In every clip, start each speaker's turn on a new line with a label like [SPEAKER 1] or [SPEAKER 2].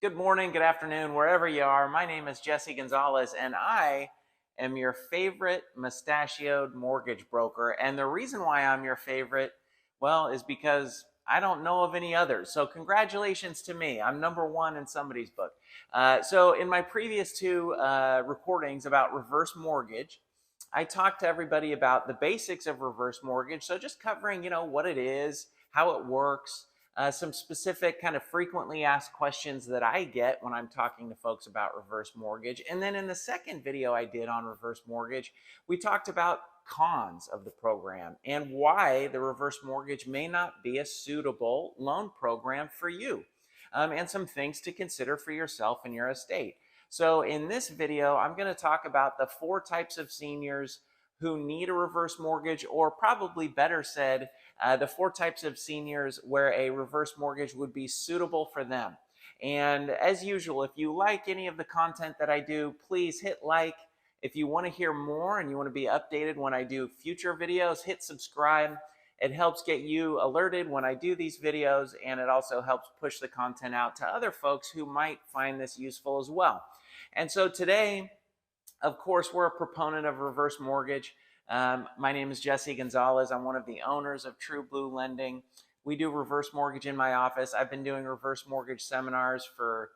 [SPEAKER 1] Good morning, good afternoon, wherever you are. My name is Jesse Gonzalez, and I am your favorite mustachioed mortgage broker. And the reason why I'm your favorite, well, is because I don't know of any others. So congratulations to me. I'm number one in somebody's book. So in my previous two recordings about reverse mortgage, I talked to everybody about the basics of reverse mortgage. So just covering, what it is, how it works, some specific kind of frequently asked questions that I get when I'm talking to folks about reverse mortgage. And then in the second video I did on reverse mortgage, we talked about cons of the program and why the reverse mortgage may not be a suitable loan program for you, and some things to consider for yourself and your estate. So in this video, I'm going to talk about the 4 types of seniors who need a reverse mortgage, or probably better said, the 4 types of seniors where a reverse mortgage would be suitable for them. And as usual, if you like any of the content that I do, please hit like. If you want to hear more and you want to be updated when I do future videos, hit subscribe. It helps get you alerted when I do these videos, and it also helps push the content out to other folks who might find this useful as well. And so today, of course, we're a proponent of reverse mortgage. My name is Jesse Gonzalez. I'm one of the owners of True Blue Lending. We do reverse mortgage in my office. I've been doing reverse mortgage seminars for,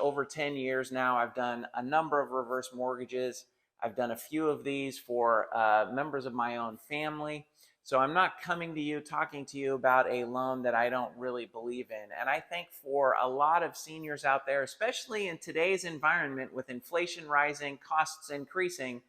[SPEAKER 1] over 10 years now. I've done a number of reverse mortgages. I've done a few of these for members of my own family. So I'm not coming to you talking to you about a loan that I don't really believe in. And I think for a lot of seniors out there, especially in today's environment with inflation rising, costs increasing,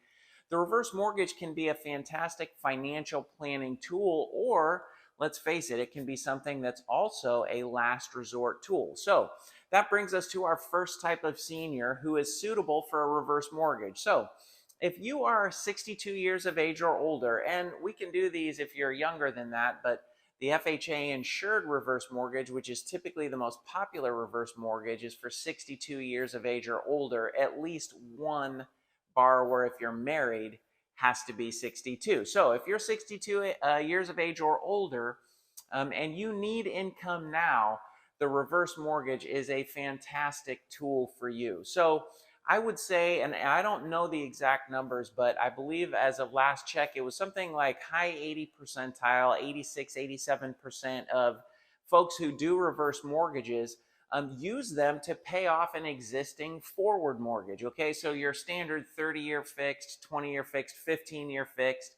[SPEAKER 1] the reverse mortgage can be a fantastic financial planning tool, or let's face it, it can be something that's also a last resort tool. So that brings us to our first type of senior who is suitable for a reverse mortgage. So if you are 62 years of age or older, and we can do these if you're younger than that, but the FHA insured reverse mortgage, which is typically the most popular reverse mortgage, is for 62 years of age or older. At least one borrower, if you're married, has to be 62. So if you're 62 years of age or older, and you need income now, the reverse mortgage is a fantastic tool for you. So I would say, and I don't know the exact numbers, but I believe as of last check, it was something like high 80 percentile, 86, 87% of folks who do reverse mortgages use them to pay off an existing forward mortgage. Okay, so your standard 30-year fixed, 20-year fixed, 15-year fixed,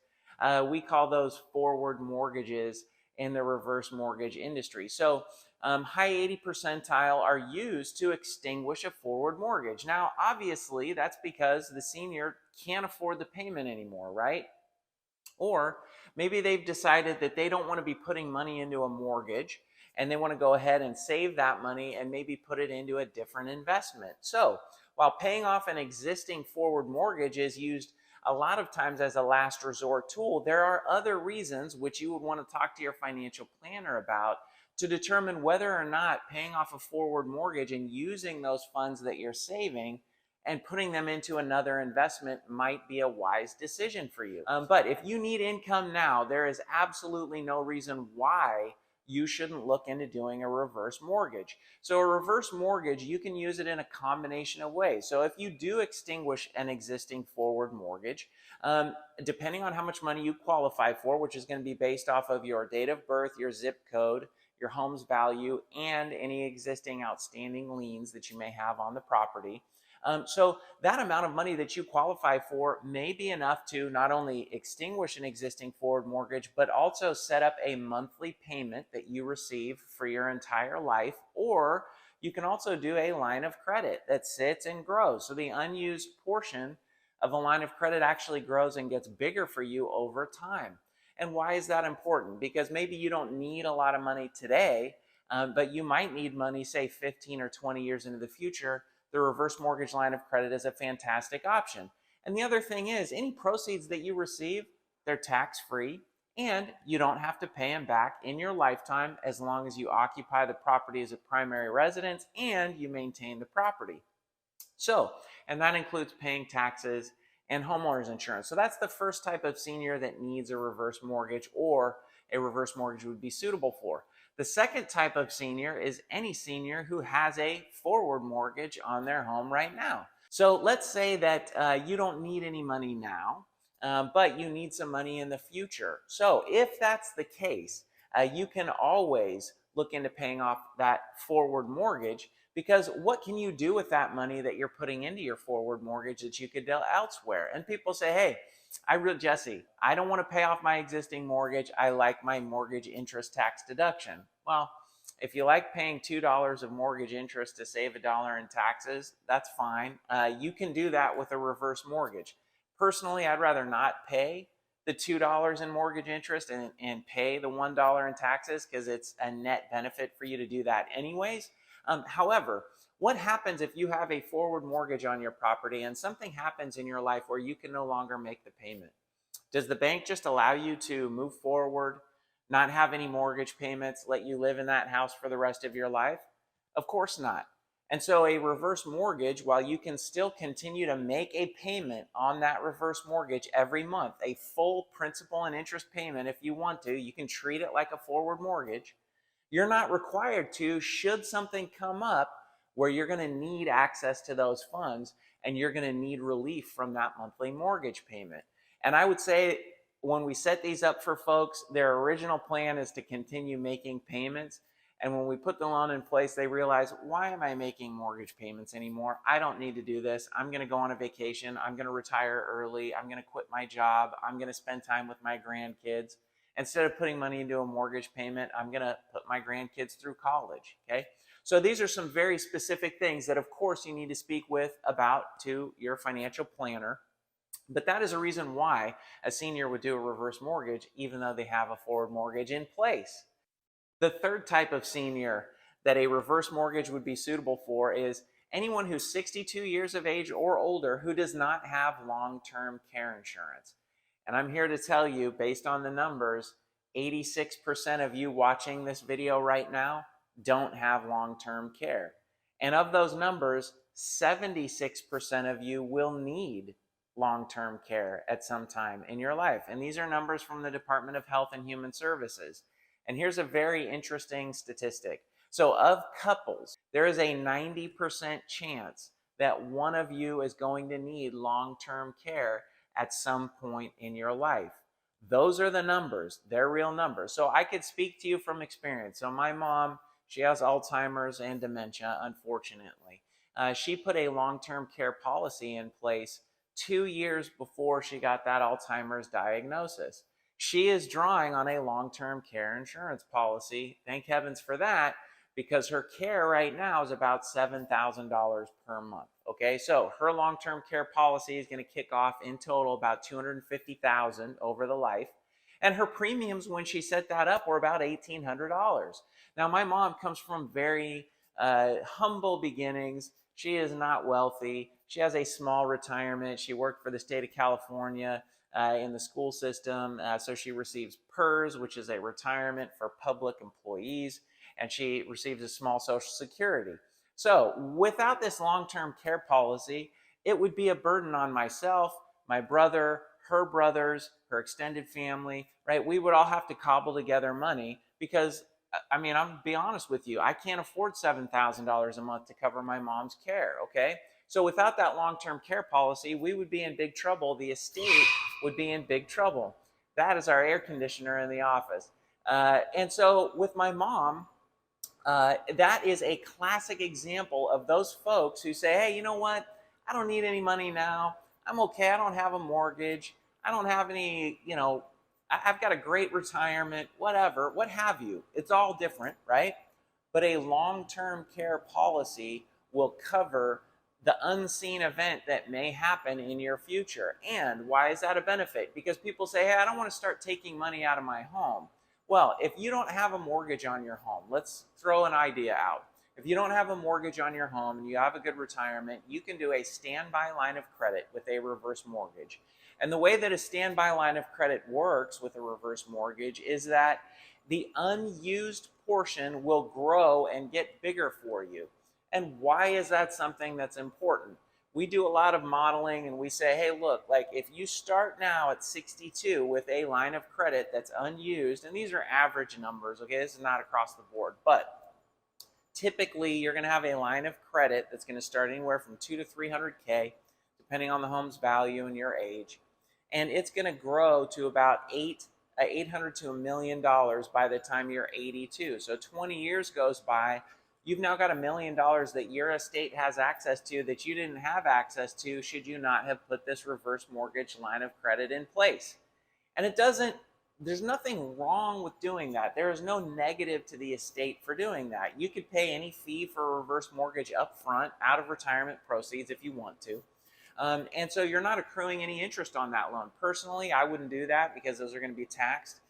[SPEAKER 1] we call those forward mortgages in the reverse mortgage industry. So high 80 percentile are used to extinguish a forward mortgage. Now, obviously, that's because the senior can't afford the payment anymore, right? Or maybe they've decided that they don't want to be putting money into a mortgage, and they want to go ahead and save that money and maybe put it into a different investment. So while paying off an existing forward mortgage is used a lot of times as a last resort tool, there are other reasons which you would want to talk to your financial planner about to determine whether or not paying off a forward mortgage and using those funds that you're saving and putting them into another investment might be a wise decision for you. But if you need income now, there is absolutely no reason why you shouldn't look into doing a reverse mortgage. So a reverse mortgage, you can use it in a combination of ways. So if you do extinguish an existing forward mortgage, depending on how much money you qualify for, which is going to be based off of your date of birth, your zip code, your home's value, and any existing outstanding liens that you may have on the property. So that amount of money that you qualify for may be enough to not only extinguish an existing forward mortgage, but also set up a monthly payment that you receive for your entire life. Or you can also do a line of credit that sits and grows. So the unused portion of a line of credit actually grows and gets bigger for you over time. And why is that important? Because maybe you don't need a lot of money today, but you might need money, say 15 or 20 years into the future. The reverse mortgage line of credit is a fantastic option. And the other thing is, any proceeds that you receive, they're tax-free, and you don't have to pay them back in your lifetime as long as you occupy the property as a primary residence and you maintain the property. So, and that includes paying taxes and homeowners insurance. So that's the first type of senior that needs a reverse mortgage, or a reverse mortgage would be suitable for. The second type of senior is any senior who has a forward mortgage on their home right now. So let's say that you don't need any money now, but you need some money in the future. So if that's the case, you can always look into paying off that forward mortgage, because what can you do with that money that you're putting into your forward mortgage that you could do elsewhere? And people say, hey, Jesse, I don't want to pay off my existing mortgage. I like my mortgage interest tax deduction. Well, if you like paying $2 of mortgage interest to save $1 in taxes, that's fine. You can do that with a reverse mortgage. Personally, I'd rather not pay the $2 in mortgage interest and pay the $1 in taxes, because it's a net benefit for you to do that anyways. However, what happens if you have a forward mortgage on your property and something happens in your life where you can no longer make the payment? Does the bank just allow you to move forward, not have any mortgage payments, let you live in that house for the rest of your life? Of course not. And so a reverse mortgage, while you can still continue to make a payment on that reverse mortgage every month, a full principal and interest payment if you want to, you can treat it like a forward mortgage. You're not required to, should something come up where you're going to need access to those funds and you're going to need relief from that monthly mortgage payment. And I would say when we set these up for folks, their original plan is to continue making payments. And when we put the loan in place, they realize, why am I making mortgage payments anymore? I don't need to do this. I'm going to go on a vacation. I'm going to retire early. I'm going to quit my job. I'm going to spend time with my grandkids. Instead of putting money into a mortgage payment, I'm going to put my grandkids through college, okay? So these are some very specific things that, of course, you need to speak about to your financial planner. But that is a reason why a senior would do a reverse mortgage, even though they have a forward mortgage in place. The third type of senior that a reverse mortgage would be suitable for is anyone who's 62 years of age or older who does not have long-term care insurance. And I'm here to tell you, based on the numbers, 86% of you watching this video right now don't have long-term care. And of those numbers, 76% of you will need long-term care at some time in your life. And these are numbers from the Department of Health and Human Services. And here's a very interesting statistic. So of couples, there is a 90% chance that one of you is going to need long-term care at some point in your life. Those are the numbers. They're real numbers. So I could speak to you from experience. So my mom, she has Alzheimer's and dementia, unfortunately. She put a long-term care policy in place 2 years before she got that Alzheimer's diagnosis. She is drawing on a long-term care insurance policy. Thank heavens for that, because her care right now is about $7,000 per month. Okay, so her long-term care policy is going to kick off in total about $250,000 over the life. And her premiums when she set that up were about $1,800. Now, my mom comes from very humble beginnings. She is not wealthy. She has a small retirement. She worked for the state of California in the school system. So she receives PERS, which is a retirement for public employees, and she receives a small Social Security. So without this long-term care policy, it would be a burden on myself, my brother, her brothers, her extended family, right? We would all have to cobble together money because, I mean, I'm gonna be honest with you, I can't afford $7,000 a month to cover my mom's care, okay? So without that long-term care policy, we would be in big trouble. The estate would be in big trouble. That is our air conditioner in the office. And so with my mom, that is a classic example of those folks who say, hey, you know what? I don't need any money now. I'm okay. I don't have a mortgage. I don't have any, I've got a great retirement, whatever, what have you. It's all different, right? But a long-term care policy will cover the unseen event that may happen in your future. And why is that a benefit? Because people say, hey, I don't want to start taking money out of my home. Well, if you don't have a mortgage on your home, let's throw an idea out. If you don't have a mortgage on your home and you have a good retirement, you can do a standby line of credit with a reverse mortgage. And the way that a standby line of credit works with a reverse mortgage is that the unused portion will grow and get bigger for you. And why is that something that's important? we do a lot of modeling and we say, hey, look, like if you start now at 62 with a line of credit that's unused, and these are average numbers, okay, this is not across the board, but typically you're going to have a line of credit that's going to start anywhere from 2 to 300K, depending on the home's value and your age, and it's going to grow to about $800 to $1 million by the time you're 82. So 20 years goes by, you've now got $1 million that your estate has access to that you didn't have access to should you not have put this reverse mortgage line of credit in place. And there's nothing wrong with doing that. There is no negative to the estate for doing that. You could pay any fee for a reverse mortgage up front out of retirement proceeds if you want to. And so you're not accruing any interest on that loan. Personally, I wouldn't do that because those are going to be taxed.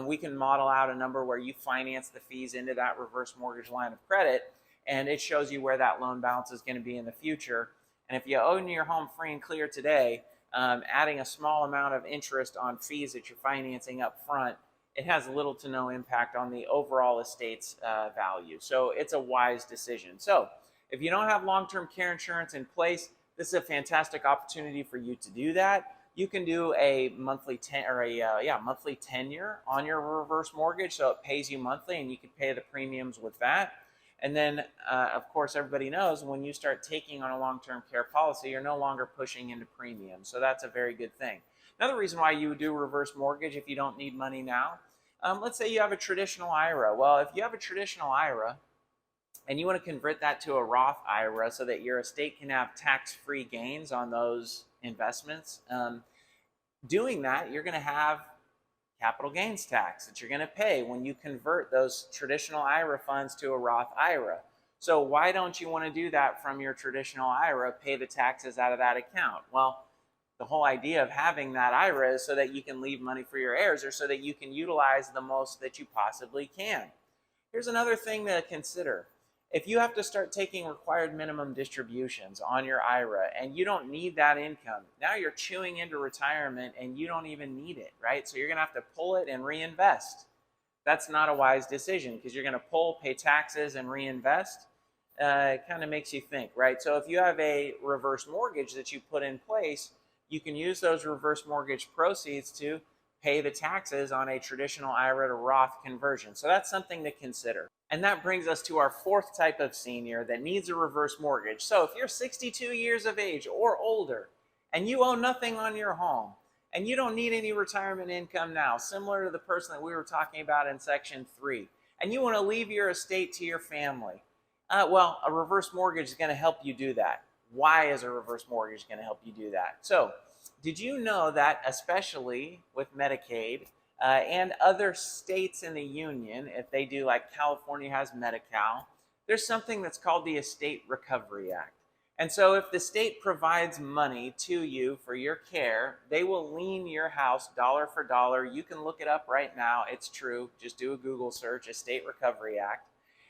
[SPEAKER 1] We can model out a number where you finance the fees into that reverse mortgage line of credit, and it shows you where that loan balance is going to be in the future. And if you own your home free and clear today, adding a small amount of interest on fees that you're financing up front, it has little to no impact on the overall estate's value. So it's a wise decision. So if you don't have long-term care insurance in place, this is a fantastic opportunity for you to do that. You can do a monthly monthly tenure on your reverse mortgage, so it pays you monthly, and you can pay the premiums with that. And then, of course, everybody knows when you start taking on a long-term care policy, you're no longer pushing into premiums, so that's a very good thing. Another reason why you would do reverse mortgage if you don't need money now, let's say you have a traditional IRA. Well, if you have a traditional IRA, and you want to convert that to a Roth IRA so that your estate can have tax-free gains on those investments, doing that, you're going to have capital gains tax that you're going to pay when you convert those traditional IRA funds to a Roth IRA. So why don't you want to do that from your traditional IRA, pay the taxes out of that account? Well, the whole idea of having that IRA is so that you can leave money for your heirs, or so that you can utilize the most that you possibly can. Here's another thing to consider. If you have to start taking required minimum distributions on your IRA and you don't need that income, now you're chewing into retirement and you don't even need it, right? So you're going to have to pull it and reinvest. That's not a wise decision because you're going to pull, pay taxes, and reinvest. It kind of makes you think, right? So if you have a reverse mortgage that you put in place, you can use those reverse mortgage proceeds to pay the taxes on a traditional IRA to Roth conversion. So that's something to consider. And that brings us to our fourth type of senior that needs a reverse mortgage. So if you're 62 years of age or older and you own nothing on your home and you don't need any retirement income now, similar to the person that we were talking about in section 3, and you want to leave your estate to your family, well, a reverse mortgage is going to help you do that. Why is a reverse mortgage going to help you do that? So did you know that especially with Medicaid, and other states in the union, if they do, like California has Medi-Cal, there's something that's called the Estate Recovery Act. And so if the state provides money to you for your care, they will lien your house dollar for dollar. You can look it up right now. It's true. Just do a Google search, Estate Recovery Act.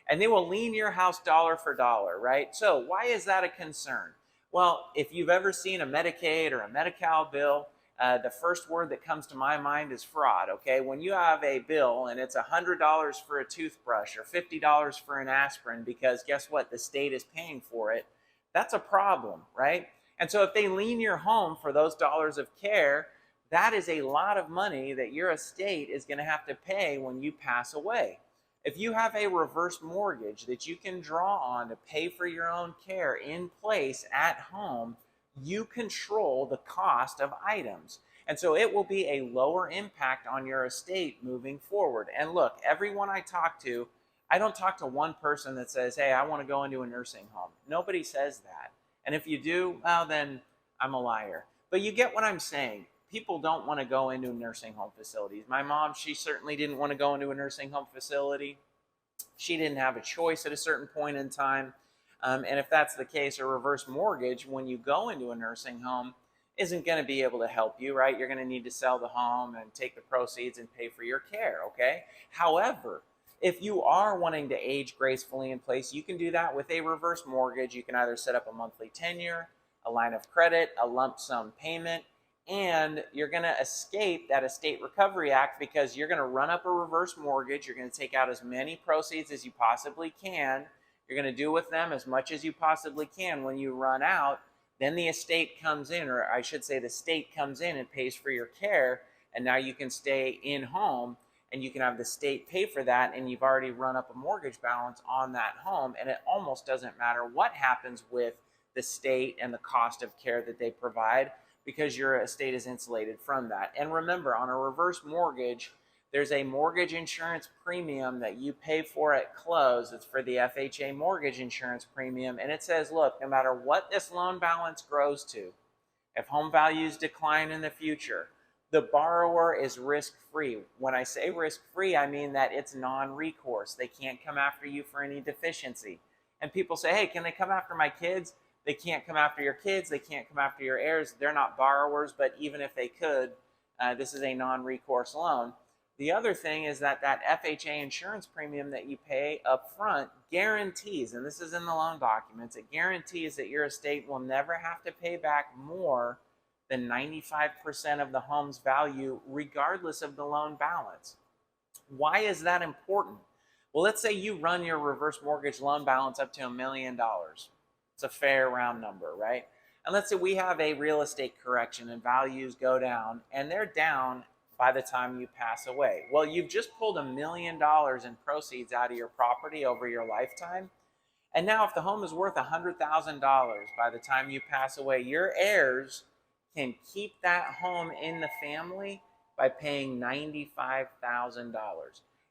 [SPEAKER 1] And they will lien your house dollar for dollar, right? So why is that a concern? Well, if you've ever seen a Medicaid or a Medi-Cal bill, the first word that comes to my mind is fraud, okay? When you have a bill and it's $100 for a toothbrush or $50 for an aspirin because guess what? The state is paying for it. That's a problem, right? And so if they lien your home for those dollars of care, that is a lot of money that your estate is going to have to pay when you pass away. If you have a reverse mortgage that you can draw on to pay for your own care in place at home, you control the cost of items. And so it will be a lower impact on your estate moving forward. And look, everyone I talk to, I don't talk to one person that says, hey, I want to go into a nursing home. Nobody says that. And if you do, well, then I'm a liar. But you get what I'm saying. People don't want to go into nursing home facilities. My mom, she certainly didn't want to go into a nursing home facility. She didn't have a choice at a certain point in time. And if that's the case, a reverse mortgage, when you go into a nursing home, isn't going to be able to help you, right? You're going to need to sell the home and take the proceeds and pay for your care, okay? However, if you are wanting to age gracefully in place, you can do that with a reverse mortgage. You can either set up a monthly tenure, a line of credit, a lump sum payment, and you're going to escape that Estate Recovery Act because you're going to run up a reverse mortgage. You're going to take out as many proceeds as you possibly can. You're going to do with them as much as you possibly can. When you run out, Then the estate comes in, or I should say the state comes in and pays for your care, and now you can stay in home and you can have the state pay for that, and you've already run up a mortgage balance on that home, and it almost doesn't matter what happens with the state and the cost of care that they provide, because your estate is insulated from that. And remember, on a reverse mortgage, there's a mortgage insurance premium that you pay for at close. It's for the FHA mortgage insurance premium, and it says, look, no matter what this loan balance grows to, if home values decline in the future, the borrower is risk-free. When I say risk-free, I mean that it's non-recourse. They can't come after you for any deficiency. And people say, hey, can they come after my kids? They can't come after your kids. They can't come after your heirs. They're not borrowers, but even if they could, this is a non-recourse loan. The other thing is that FHA insurance premium that you pay up front guarantees, and this is in the loan documents, it guarantees that your estate will never have to pay back more than 95% of the home's value, regardless of the loan balance. Why is that important? Well, let's say you run your reverse mortgage loan balance up to $1 million. It's a fair round number, right? And let's say we have a real estate correction and values go down, and they're down by the time you pass away. Well, you've just pulled $1 million in proceeds out of your property over your lifetime. And now if the home is worth $100,000 by the time you pass away, your heirs can keep that home in the family by paying $95,000.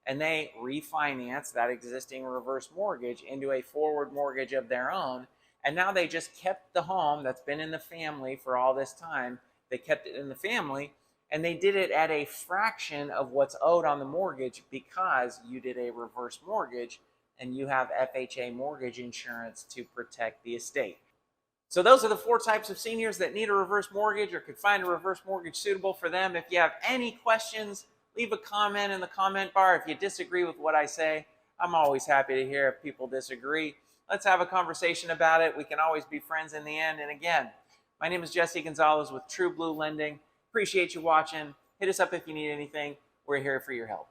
[SPEAKER 1] And they refinance that existing reverse mortgage into a forward mortgage of their own. And now they just kept the home that's been in the family for all this time. They kept it in the family, and they did it at a fraction of what's owed on the mortgage because you did a reverse mortgage and you have FHA mortgage insurance to protect the estate. So those are the 4 types of seniors that need a reverse mortgage or could find a reverse mortgage suitable for them. If you have any questions, leave a comment in the comment bar. If you disagree with what I say, I'm always happy to hear if people disagree. Let's have a conversation about it. We can always be friends in the end. And again, my name is Jesse Gonzalez with True Blue Lending. Appreciate you watching. Hit us up if you need anything. We're here for your help.